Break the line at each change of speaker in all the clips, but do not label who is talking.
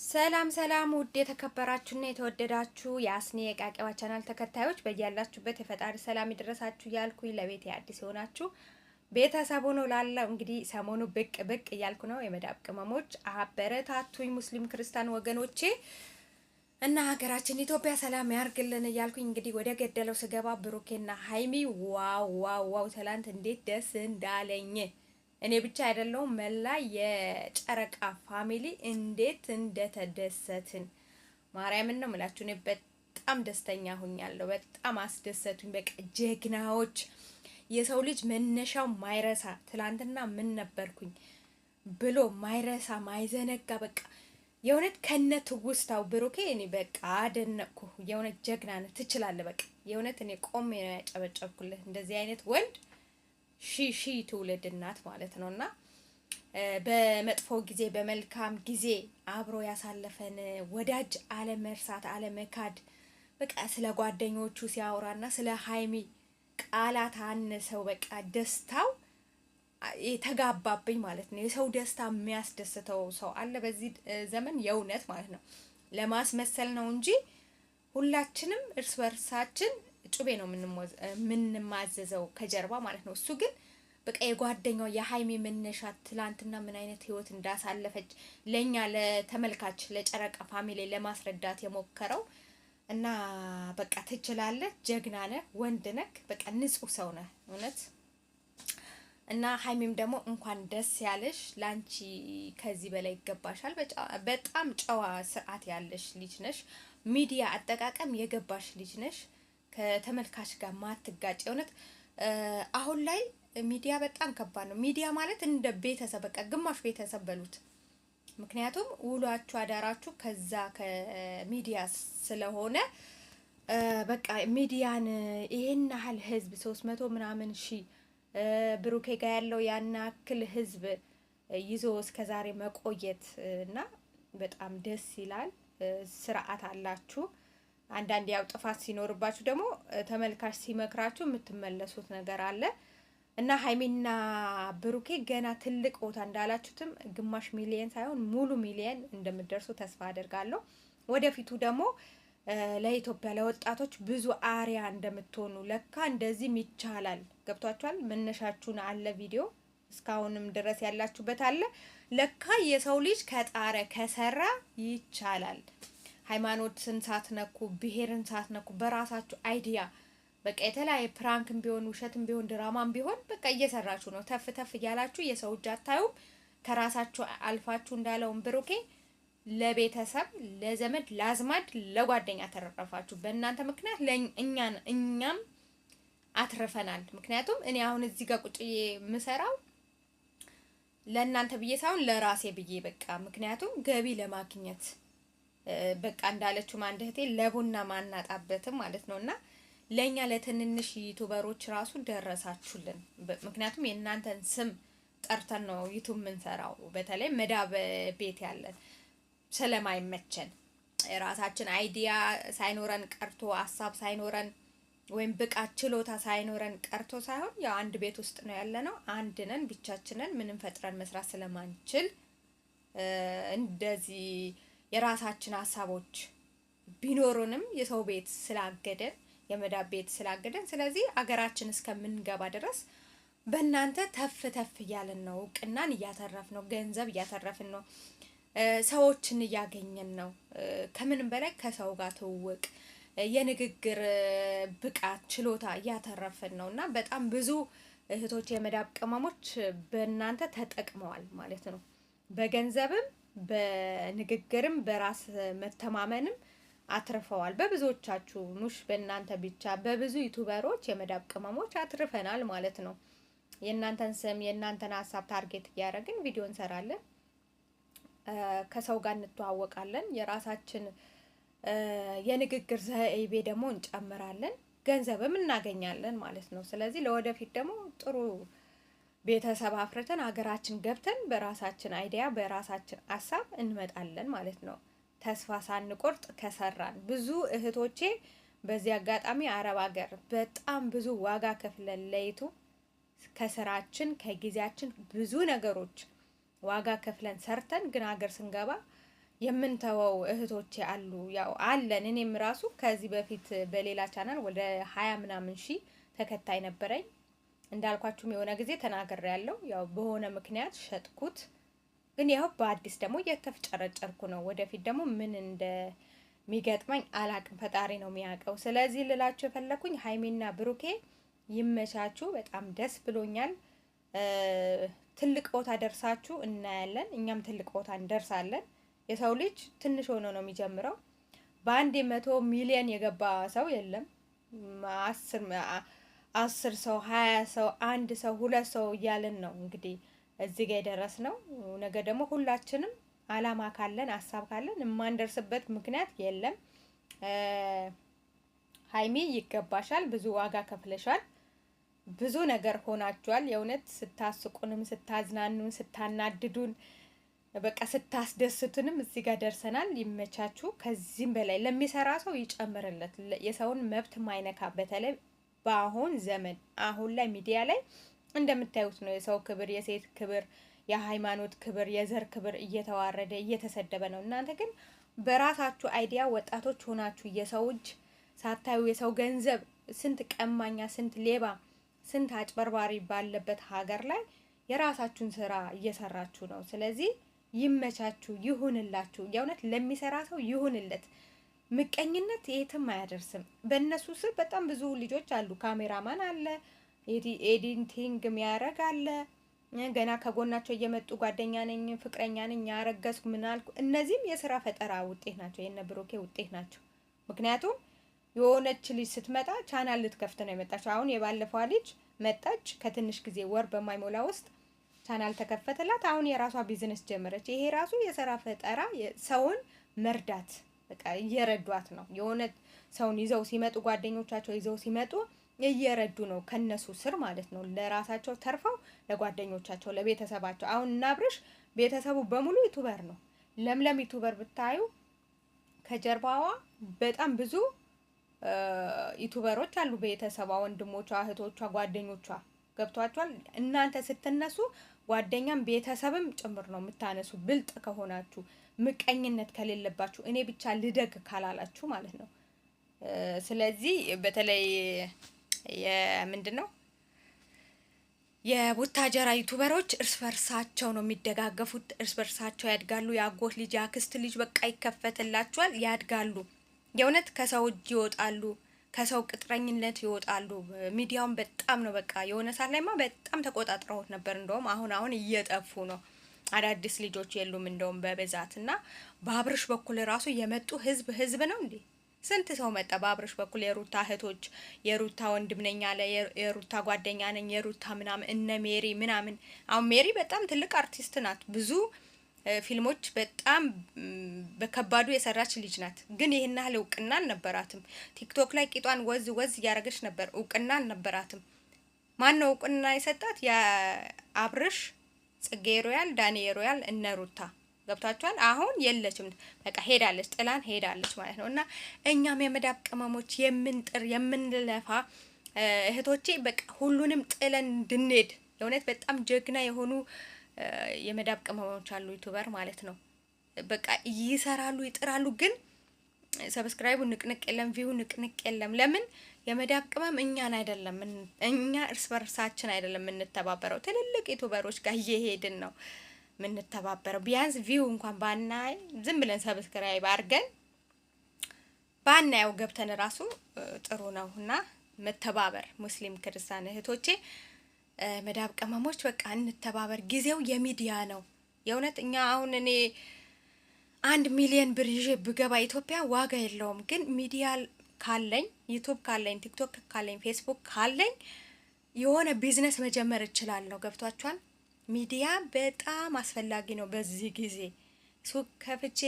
ሰላም ሰላም ውድ የተከበራችሁና የተወደዳችሁ የአስኒ የቃቂዋ ቻናል ተከታዮች በያላችሁበት የፈጣሪ ሰላም ይድረሳችሁ እያልኩኝ ለቤት አዲስ ሆናችሁ ቤተሰብ ሆኖ ላለው እንግዲህ ሰሞኑ ብቅ ብቅ እያልኩ ነው። የመዳብ ቅመሞች አበረታቱኝ፣ ሙስሊም ክርስቲያን ወገኖቼ እና ሀገራችን ኢትዮጵያ ሰላም ያርግልን እያልኩኝ እንግዲህ ወደ ገደለው ስገባ ብሩኬና ሀይሚ ዋው ዋው ዋው ትላንት እንዴት ደስ እንዳለኝ እኔ ብቻ አይደለሁም መላ የጨረቃ ፋሚሊ እንዴት እንደተደሰትን ማርያምን ነው የምላችሁ። እኔ በጣም ደስተኛ ሆኛለሁ። በጣም አስደሰቱኝ። በቃ ጀግናዎች፣ የሰው ልጅ መነሻው ማይረሳ ትላንትና ምን ነበርኩኝ ብሎ ማይረሳ ማይዘነጋ በቃ የእውነት ከነ ትውስታው ብሩኬ እኔ በቃ አደነቅኩ። የእውነት ጀግና ነህ፣ ትችላለህ። በቃ የእውነት እኔ ቆሜ ነው ያጨበጨብኩልህ። እንደዚህ አይነት ወንድ ሺ ትውልድ እናት ማለት ነውና በመጥፎ ጊዜ በመልካም ጊዜ አብሮ ያሳለፈን ወዳጅ አለመርሳት አለመካድ። በቃ ስለ ጓደኞቹ ሲያወራና ስለ ሀይሚ ቃላት አነሰው። በቃ ደስታው የተጋባብኝ ማለት ነው። የሰው ደስታ የሚያስደስተው ሰው አለ በዚህ ዘመን የእውነት ማለት ነው። ለማስመሰል ነው እንጂ ሁላችንም እርስ በርሳችን ጩቤ ነው የምንማዘዘው ከጀርባ ማለት ነው። እሱ ግን በቃ የጓደኛው የሀይሚ መነሻ ትላንትና ምን አይነት ህይወት እንዳሳለፈች ለኛ ለተመልካች ለጨረቃ ፋሚሊ ለማስረዳት የሞከረው እና በቃ ትችላለህ፣ ጀግና ነህ፣ ወንድ ነህ፣ በቃ ንጹህ ሰው ነህ እውነት። እና ሀይሚም ደግሞ እንኳን ደስ ያለሽ፣ ላንቺ ከዚህ በላይ ይገባሻል። በጣም ጨዋ ስርዓት ያለሽ ልጅ ነሽ። ሚዲያ አጠቃቀም የገባሽ ልጅ ነሽ። ከተመልካች ጋር ማትጋጭ እውነት። አሁን ላይ ሚዲያ በጣም ከባድ ነው። ሚዲያ ማለት እንደ ቤተሰብ በቃ ግማሽ ቤተሰብ በሉት። ምክንያቱም ውሏችሁ አዳራችሁ ከዛ ከሚዲያ ስለሆነ በቃ ሚዲያን ይሄን ያህል ህዝብ 300 ምናምን ሺህ ብሩኬ ጋር ያለው ያን ያክል ህዝብ ይዞ እስከዛሬ መቆየት እና በጣም ደስ ይላል። ስርዓት አላችሁ። አንዳንድ ያው ጥፋት ሲኖርባችሁ ደግሞ ተመልካች ሲመክራችሁ የምትመለሱት ነገር አለ እና ሀይሚና ብሩኬ ገና ትልቅ ቦታ እንዳላችሁትም ግማሽ ሚሊየን ሳይሆን ሙሉ ሚሊየን እንደምትደርሱ ተስፋ አደርጋለሁ። ወደፊቱ ደግሞ ለኢትዮጵያ ለወጣቶች ብዙ አሪያ እንደምትሆኑ ለካ እንደዚህም ይቻላል። ገብቷችኋል? መነሻችሁን አለ ቪዲዮ እስካሁንም ድረስ ያላችሁበት አለ። ለካ የሰው ልጅ ከጣረ ከሰራ ይቻላል። ሃይማኖትን ሳትነኩ ብሔርን ሳትነኩ በራሳችሁ አይዲያ በቃ የተለያየ ፕራንክም ቢሆን ውሸትም ቢሆን ድራማም ቢሆን በቃ እየሰራችሁ ነው። ተፍ ተፍ እያላችሁ የሰው እጅ አታዩም። ከራሳችሁ አልፋችሁ እንዳለውን ብሩኬ ለቤተሰብ ለዘመድ ለአዝማድ ለጓደኛ ተረፈራችሁ። በእናንተ ምክንያት እኛም አትረፈናል። ምክንያቱም እኔ አሁን እዚህ ጋር ቁጭ የምሰራው ለእናንተ ብዬ ሳይሆን ለራሴ ብዬ በቃ ምክንያቱም ገቢ ለማግኘት በቃ እንዳለችው ማንድ እህቴ ለቡና ማናጣበትም ማለት ነውና ለኛ ለትንንሽ ዩቲዩበሮች ራሱ ደረሳችሁልን። ምክንያቱም የእናንተን ስም ጠርተን ነው ዩቲዩብ የምንሰራው። በተለይ መዳብ ቤት ያለን ስለማይመቸን ራሳችን አይዲያ ሳይኖረን ቀርቶ ሀሳብ ሳይኖረን ወይም ብቃት ችሎታ ሳይኖረን ቀርቶ ሳይሆን ያው አንድ ቤት ውስጥ ነው ያለነው። አንድ ነን፣ ብቻችንን ምንም ፈጥረን መስራት ስለማንችል እንደዚህ የራሳችን ሀሳቦች ቢኖሩንም የሰው ቤት ስላገደን የመዳብ ቤት ስላገደን፣ ስለዚህ አገራችን እስከምንገባ ድረስ በእናንተ ተፍ ተፍ እያለን ነው። እውቅናን እያተረፍን ነው። ገንዘብ እያተረፍን ነው። ሰዎችን እያገኘን ነው። ከምንም በላይ ከሰው ጋር ትውውቅ የንግግር ብቃት ችሎታ እያተረፍን ነው እና በጣም ብዙ እህቶች የመዳብ ቅመሞች በእናንተ ተጠቅመዋል ማለት ነው። በገንዘብም በንግግርም በራስ መተማመንም አትርፈዋል። በብዙዎቻችሁ ሙሽ በእናንተ ብቻ በብዙ ዩቲዩበሮች የመዳብ ቅመሞች አትርፈናል ማለት ነው። የእናንተን ስም የእናንተን ሀሳብ ታርጌት እያደረግን ቪዲዮ እንሰራለን። ከሰው ጋር እንተዋወቃለን። የራሳችን የንግግር ዘይቤ ደግሞ እንጨምራለን። ገንዘብም እናገኛለን ማለት ነው። ስለዚህ ለወደፊት ደግሞ ጥሩ ቤተሰብ አፍርተን ሀገራችን ገብተን በራሳችን አይዲያ በራሳችን ሀሳብ እንመጣለን ማለት ነው። ተስፋ ሳንቆርጥ ከሰራን ብዙ እህቶቼ በዚህ አጋጣሚ አረብ ሀገር በጣም ብዙ ዋጋ ከፍለን ለይቱ ከስራችን ከጊዜያችን ብዙ ነገሮች ዋጋ ከፍለን ሰርተን ግን ሀገር ስንገባ የምንተወው እህቶቼ አሉ። ያው አለን። እኔም ራሱ ከዚህ በፊት በሌላ ቻናል ወደ 20 ምናምን ሺህ ተከታይ ነበረኝ። እንዳልኳችሁም የሆነ ጊዜ ተናግሬያለሁ። ያው በሆነ ምክንያት ሸጥኩት። ግን ያው በአዲስ ደግሞ እየተፍጨረጨርኩ ነው። ወደፊት ደግሞ ምን እንደሚገጥመኝ አላቅም፣ ፈጣሪ ነው የሚያውቀው። ስለዚህ ልላችሁ የፈለኩኝ ሀይሚና ብሩኬ ይመቻችሁ። በጣም ደስ ብሎኛል። ትልቅ ቦታ ደርሳችሁ እናያለን። እኛም ትልቅ ቦታ እንደርሳለን። የሰው ልጅ ትንሽ ሆኖ ነው የሚጀምረው። በአንድ 100 ሚሊዮን የገባ ሰው የለም። 10 ሰው 20 ሰው 1 ሰው 2 ሰው እያልን ነው እንግዲህ እዚህ ጋር የደረስ ነው። ነገ ደግሞ ሁላችንም አላማ ካለን ሀሳብ ካለን የማንደርስበት ምክንያት የለም። ሀይሚ ይገባሻል። ብዙ ዋጋ ከፍለሻል። ብዙ ነገር ሆናችኋል። የእውነት ስታስቁንም፣ ስታዝናኑን፣ ስታናድዱን በቃ ስታስደስቱንም እዚህ ጋር ደርሰናል። ይመቻችሁ። ከዚህም በላይ ለሚሰራ ሰው ይጨምርለት። የሰውን መብት ማይነካ በተለይ በአሁን ዘመን አሁን ላይ ሚዲያ ላይ እንደምታዩት ነው። የሰው ክብር፣ የሴት ክብር፣ የሃይማኖት ክብር፣ የዘር ክብር እየተዋረደ እየተሰደበ ነው። እናንተ ግን በራሳችሁ አይዲያ ወጣቶች ሆናችሁ የሰው እጅ ሳታዩ የሰው ገንዘብ፣ ስንት ቀማኛ፣ ስንት ሌባ፣ ስንት አጭበርባሪ ባለበት ሀገር ላይ የራሳችሁን ስራ እየሰራችሁ ነው። ስለዚህ ይመቻችሁ፣ ይሁንላችሁ። የእውነት ለሚሰራ ሰው ይሁንለት። ምቀኝነት የትም አያደርስም። በእነሱ ስር በጣም ብዙ ልጆች አሉ። ካሜራማን አለ፣ ኤዲቲንግ የሚያደርግ አለ። ገና ከጎናቸው እየመጡ ጓደኛ ነኝ፣ ፍቅረኛ ነኝ፣ ያረገዝኩ ምን አልኩ። እነዚህም የስራ ፈጠራ ውጤት ናቸው፣ የነ ብሩኬ ውጤት ናቸው። ምክንያቱም የሆነች ልጅ ስትመጣ ቻናል ልትከፍት ነው የመጣችው። አሁን የባለፈዋ ልጅ መጣች፣ ከትንሽ ጊዜ ወር በማይሞላ ውስጥ ቻናል ተከፈተላት። አሁን የራሷ ቢዝነስ ጀመረች። ይሄ ራሱ የስራ ፈጠራ፣ ሰውን መርዳት፣ በቃ እየረዷት ነው። የሆነ ሰውን ይዘው ሲመጡ፣ ጓደኞቻቸው ይዘው ሲመጡ እየረዱ ነው፣ ከነሱ ስር ማለት ነው። ለራሳቸው ተርፈው ለጓደኞቻቸው፣ ለቤተሰባቸው። አሁን እና አብርሽ ቤተሰቡ በሙሉ ዩቱበር ነው። ለምለም ዩቱበር ብታዩ ከጀርባዋ በጣም ብዙ ዩቱበሮች አሉ። ቤተሰቧ፣ ወንድሞቿ፣ እህቶቿ፣ ጓደኞቿ ገብቷቸዋል። እናንተ ስትነሱ ጓደኛም ቤተሰብም ጭምር ነው የምታነሱ፣ ብልጥ ከሆናችሁ፣ ምቀኝነት ከሌለባችሁ፣ እኔ ብቻ ልደግ ካላላችሁ ማለት ነው። ስለዚህ በተለይ ምንድን ነው የቡታጀራ ዩቱበሮች እርስ በርሳቸው ነው የሚደጋገፉት። እርስ በርሳቸው ያድጋሉ። የአጎት ልጅ፣ የአክስት ልጅ በቃ ይከፈትላቸዋል፣ ያድጋሉ። የእውነት ከሰው እጅ ይወጣሉ፣ ከሰው ቅጥረኝነት ይወጣሉ። ሚዲያውን በጣም ነው በቃ የሆነ ሰዓት ላይማ በጣም ተቆጣጥረውት ነበር። እንደውም አሁን እየጠፉ ነው። አዳዲስ ልጆች የሉም እንደውም በብዛት እና በአብርሽ በኩል ራሱ የመጡ ህዝብ ነው እንዴ! ስንት ሰው መጣ በአብርሽ በኩል። የሩታ እህቶች፣ የሩታ ወንድም ነኝ አለ፣ የሩታ ጓደኛ ነኝ፣ የሩታ ምናምን፣ እነ ሜሪ ምናምን። አሁን ሜሪ በጣም ትልቅ አርቲስት ናት። ብዙ ፊልሞች በጣም በከባዱ የሰራች ልጅ ናት። ግን ይህን ያህል እውቅና አልነበራትም። ቲክቶክ ላይ ቂጧን ወዝ እያደረገች ነበር። እውቅና አልነበራትም። ማን ነው እውቅና የሰጣት? የአብርሽ፣ ጽጌ ሮያል፣ ዳኒ ሮያል፣ እነ ሩታ ገብታችኋል። አሁን የለችም፣ በቃ ሄዳለች፣ ጥላን ሄዳለች ማለት ነው። እና እኛም የመዳብ ቅመሞች የምንጥር የምንለፋ እህቶቼ በቃ ሁሉንም ጥለን እንድንሄድ የእውነት በጣም ጀግና የሆኑ የመዳብ ቅመሞች አሉ፣ ዩቱበር ማለት ነው። በቃ ይሰራሉ፣ ይጥራሉ፣ ግን ሰብስክራይቡ ንቅንቅ የለም፣ ቪው ንቅንቅ የለም። ለምን? የመዳብ ቅመም እኛን አይደለም፣ እኛ እርስ በርሳችን አይደለም የምንተባበረው። ትልልቅ ዩቱበሮች ጋር እየሄድን ነው የምንተባበረው። ቢያንስ ቪው እንኳን ባናይ ዝም ብለን ሰብስክራይብ አድርገን ባናየው ገብተን ራሱ ጥሩ ነው እና መተባበር፣ ሙስሊም ክርስቲያን እህቶቼ መዳብ ቅመሞች በቃ እንተባበር። ጊዜው የሚዲያ ነው የእውነት። እኛ አሁን እኔ 1 ሚሊዮን ብር ይዤ ብገባ ኢትዮጵያ ዋጋ የለውም። ግን ሚዲያ ካለኝ፣ ዩቱብ ካለኝ፣ ቲክቶክ ካለኝ፣ ፌስቡክ ካለኝ የሆነ ቢዝነስ መጀመር እችላለሁ። ገብቷችኋል? ሚዲያ በጣም አስፈላጊ ነው በዚህ ጊዜ። ሱቅ ከፍቼ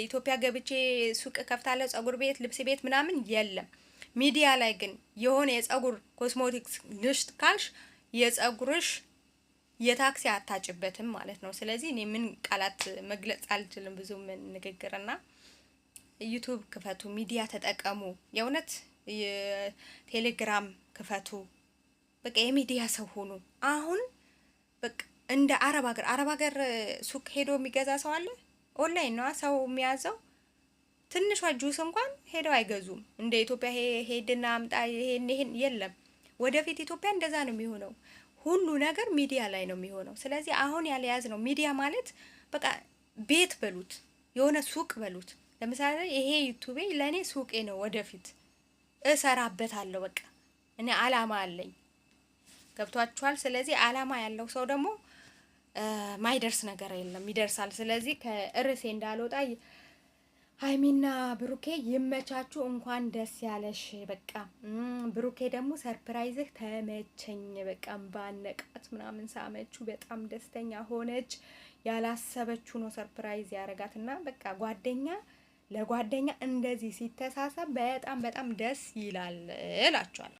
ኢትዮጵያ ገብቼ ሱቅ ከፍታለሁ፣ ጸጉር ቤት፣ ልብስ ቤት ምናምን የለም። ሚዲያ ላይ ግን የሆነ የጸጉር ኮስሞቲክስ ልሽት ካልሽ የጸጉርሽ የታክሲ አታጭበትም ማለት ነው። ስለዚህ እኔ ምን ቃላት መግለጽ አልችልም። ብዙ ምን ንግግርና ዩቱብ ክፈቱ፣ ሚዲያ ተጠቀሙ። የእውነት ቴሌግራም ክፈቱ። በቃ የሚዲያ ሰው ሆኑ። አሁን በቃ እንደ አረብ ሀገር ሱቅ ሄዶ የሚገዛ ሰው አለ? ኦንላይን ነው ሰው የሚያዘው። ትንሿ ጁስ እንኳን ሄደው አይገዙም። እንደ ኢትዮጵያ ሄድና አምጣ ይሄን የለም። ወደፊት ኢትዮጵያ እንደዛ ነው የሚሆነው። ሁሉ ነገር ሚዲያ ላይ ነው የሚሆነው። ስለዚህ አሁን ያለያዝ ነው ሚዲያ ማለት በቃ ቤት በሉት፣ የሆነ ሱቅ በሉት። ለምሳሌ ይሄ ዩቲዩብ ለኔ ሱቄ ነው። ወደፊት እሰራበታለሁ። በቃ እኔ አላማ አለኝ። ገብቷችኋል? ስለዚህ አላማ ያለው ሰው ደግሞ ማይደርስ ነገር የለም፣ ይደርሳል። ስለዚህ ከርዕሴ እንዳልወጣ ሀይሚና ብሩኬ ይመቻችሁ፣ እንኳን ደስ ያለሽ። በቃ ብሩኬ ደግሞ ሰርፕራይዝህ ተመቸኝ። በቃ ባነቃት ምናምን ሳመችው፣ በጣም ደስተኛ ሆነች። ያላሰበችው ነው ሰርፕራይዝ ያረጋትና በቃ ጓደኛ ለጓደኛ እንደዚህ ሲተሳሰብ በጣም በጣም ደስ ይላል እላችኋለሁ።